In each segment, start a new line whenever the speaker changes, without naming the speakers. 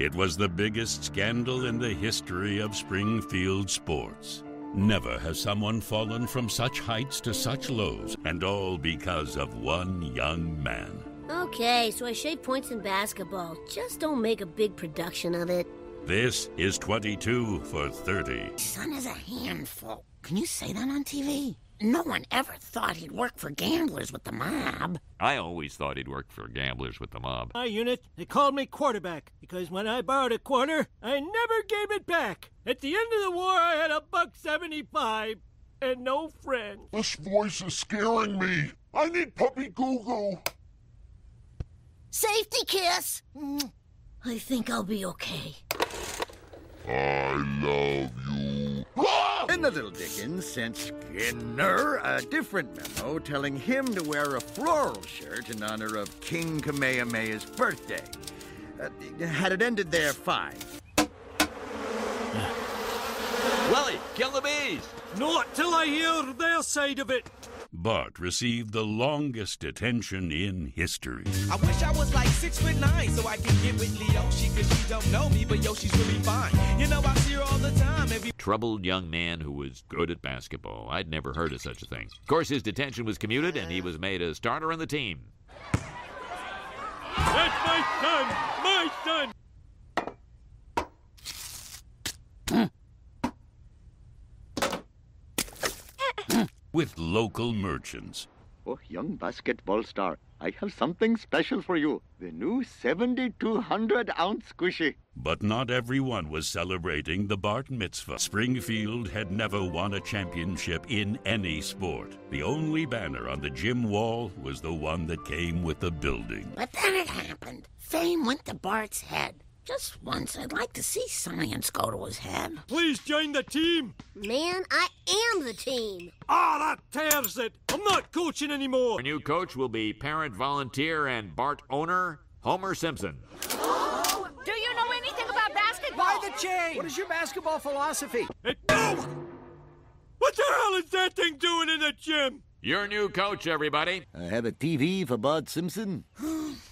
It was the biggest scandal in the history of Springfield sports. Never has someone fallen from such heights to such lows, and all because of one young man.
Okay, so I shave points in basketball. Just don't make a big production of it.
This is 22 for 30.
Son is a handful. Can you say that on TV? No one ever thought he'd work for gamblers with the mob.
I always thought he'd work for gamblers with the mob.
My unit, they called me quarterback because when I borrowed a quarter, I never gave it back. At the end of the war, I had $1.75 and no friends.
This voice is scaring me. I need puppy goo-goo.
Safety kiss!
I think I'll be okay.
I love you.
And the little Dickens sent Skinner a different memo telling him to wear a floral shirt in honor of King Kamehameha's birthday. Had it ended there, fine.
Willie, kill the bees!
Not till I hear their side of it.
Bart received the longest detention in history.
I wish I was like 6'9" so I could get with Leoshi, cause she don't know me, but yo, she's really fine. You know, I see her all the time.
Troubled young man who was good at basketball. I'd never heard of such a thing. Of course, his detention was commuted, and he was made a starter on the team.
That's my son! My son!
With local merchants.
Oh, young basketball star, I have something special for you. The new 7,200-ounce squishy.
But not everyone was celebrating the Bart Mitzvah. Springfield had never won a championship in any sport. The only banner on the gym wall was the one that came with the building.
But then it happened. Fame went to Bart's head. Just once, I'd like to see science go to his head.
Please join the team.
Man, I am the team.
That tears it. I'm not coaching anymore.
Our new coach will be parent, volunteer, and Bart owner, Homer Simpson.
Do you know anything about basketball?
Why the change? What is your basketball philosophy? What the hell is that thing doing in the gym?
Your new coach, everybody.
I have a TV for Bart Simpson.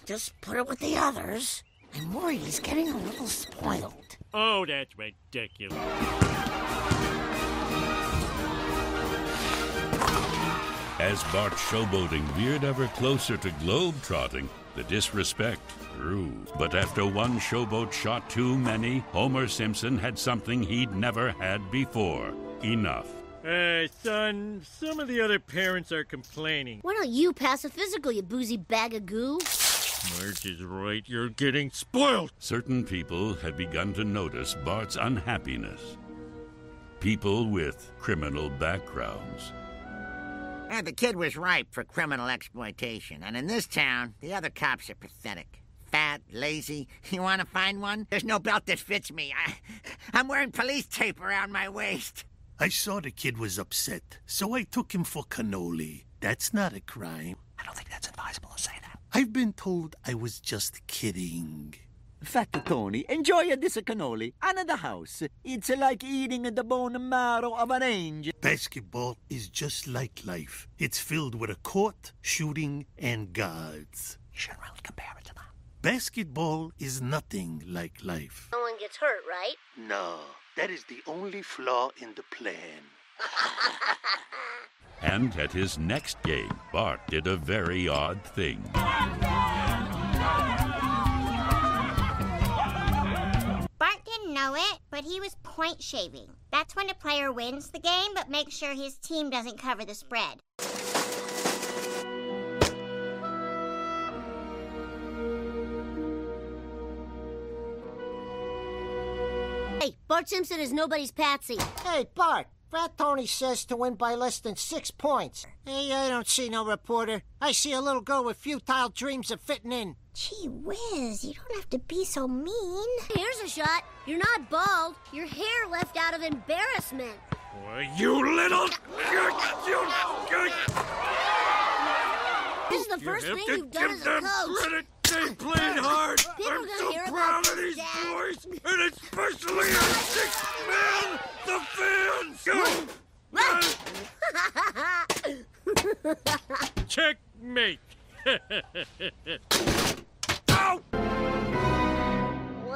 Just put it with the others. I'm worried he's getting a little spoiled.
Oh, that's ridiculous.
As Bart's showboating veered ever closer to globe-trotting, the disrespect grew. But after one showboat shot too many, Homer Simpson had something he'd never had before. Enough.
Son, some of the other parents are complaining.
Why don't you pass a physical, you boozy bag of goo?
Marge is right. You're getting spoiled.
Certain people had begun to notice Bart's unhappiness. People with criminal backgrounds.
The kid was ripe for criminal exploitation, and in this town, the other cops are pathetic. Fat, lazy. You want to find one? There's no belt that fits me. I'm wearing police tape around my waist.
I saw the kid was upset, so I took him for cannoli. That's not a crime.
I don't think that's advisable to say that.
I've been told I was just kidding.
Fat Tony, enjoy a dish of cannoli. Honor the house. It's like eating the bone and marrow of an angel.
Basketball is just like life. It's filled with a court, shooting, and guards.
You shouldn't really compare it to that.
Basketball is nothing like life.
No one gets hurt, right?
No, that is the only flaw in the plan.
And at his next game, Bart did a very odd thing.
Bart didn't know it, but he was point shaving. That's when a player wins the game, but makes sure his team doesn't cover the spread.
Hey, Bart Simpson is nobody's patsy.
Hey, Bart. Fat Tony says to win by less than 6 points. Hey, I don't see no reporter. I see a little girl with futile dreams of fitting in.
Gee whiz, you don't have to be so mean.
Here's a shot. You're not bald. Your hair left out of embarrassment.
You little...
This is the first thing you've done as a coach.
They played hard.
I'm
so proud of these boys, and especially our 6th man, the fans. Checkmate. Ow!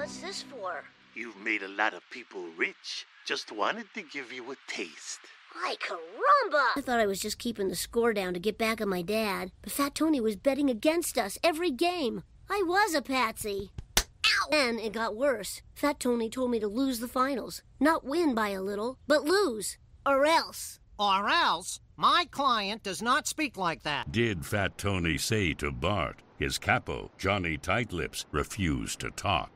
What's this for?
You've made a lot of people rich. Just wanted to give you a taste.
Ay, caramba! I thought I was just keeping the score down to get back on my dad, but Fat Tony was betting against us every game. I was a patsy. Ow! And it got worse. Fat Tony told me to lose the finals. Not win by a little, but lose. Or else.
Or else? My client does not speak like that.
Did Fat Tony say to Bart? His capo, Johnny Tightlips, refused to talk.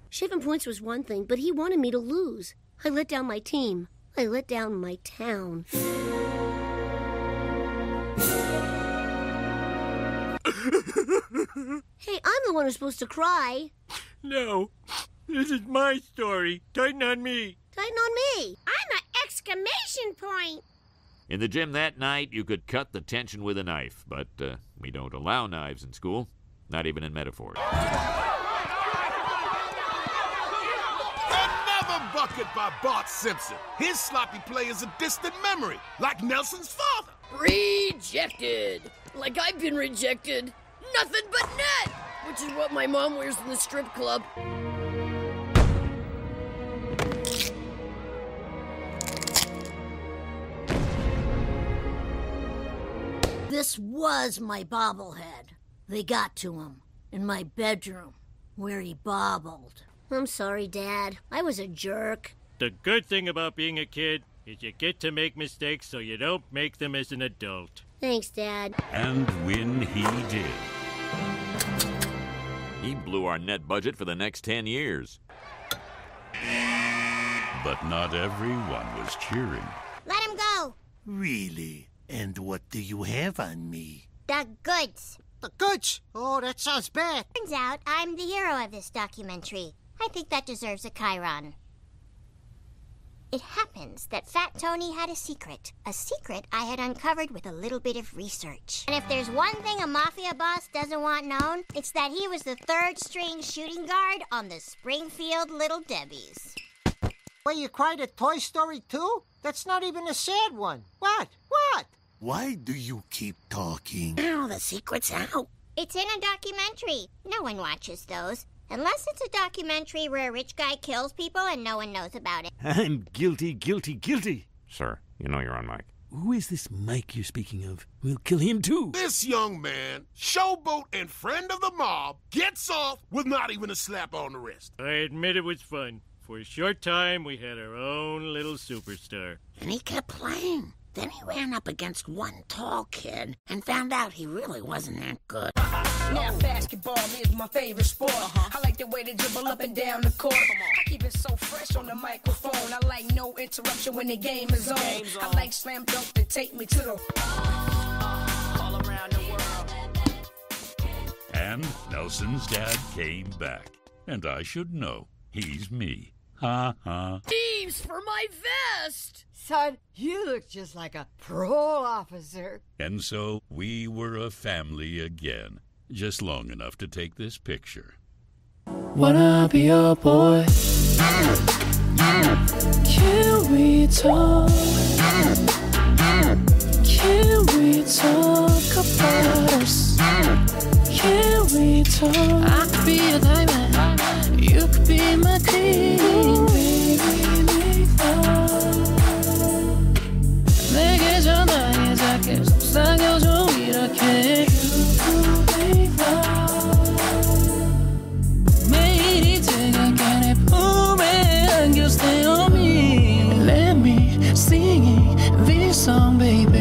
Shaving points was one thing, but he wanted me to lose. I let down my team. I let down my town. Hey, I'm the one who's supposed to cry.
No, this is my story. Tighten on me.
Tighten on me.
I'm an exclamation point.
In the gym that night, you could cut the tension with a knife, but we don't allow knives in school, not even in metaphors.
Another bucket by Bart Simpson. His sloppy play is a distant memory, like Nelson's father.
Rejected. Like I've been rejected. Nothing but net, which is what my mom wears in the strip club.
This was my bobblehead. They got to him in my bedroom, where he bobbled. I'm sorry, Dad. I was a jerk.
The good thing about being a kid is you get to make mistakes so you don't make them as an adult.
Thanks, Dad.
And when he did...
He blew our net budget for the next 10 years.
But not everyone was cheering.
Let him go.
Really? And what do you have on me?
The goods.
The goods? Oh, that sounds bad.
Turns out I'm the hero of this documentary. I think that deserves a chyron. It happens that Fat Tony had a secret I had uncovered with a little bit of research. And if there's one thing a mafia boss doesn't want known, it's that he was the third-string shooting guard on the Springfield Little Debbies.
Wait, you cried at Toy Story 2? That's not even a sad one. What?
Why do you keep talking?
Now the secret's out.
It's in a documentary. No one watches those. Unless it's a documentary where a rich guy kills people and no one knows about it.
I'm guilty.
Sir, you know you're on mic.
Who is this Mike you're speaking of? We'll kill him too.
This young man, showboat and friend of the mob, gets off with not even a slap on the wrist.
I admit it was fun. For a short time, we had our own little superstar.
And he kept playing. Then he ran up against one tall kid and found out he really wasn't that good.
Now basketball is my favorite sport. I like the way they dribble up and down the court. I keep it so fresh on the microphone. I like no interruption when the game is on. I like slam dunk to take me to the all around the world.
And Nelson's dad came back. And I should know, he's me. Ha ha.
Thieves for my vest!
Son, you look just like a parole officer.
And so we were a family again, just long enough to take this picture.
Wanna be your boy? Can we talk? Can we talk about us? Can we talk? I could be a diamond, you could be my queen. Baby, make love. 내게 전화해 계속 사겨줘 이렇게. Make love. 매일이 뜨겁게 내 품에 안겨 stay on me. Let me sing this song, baby.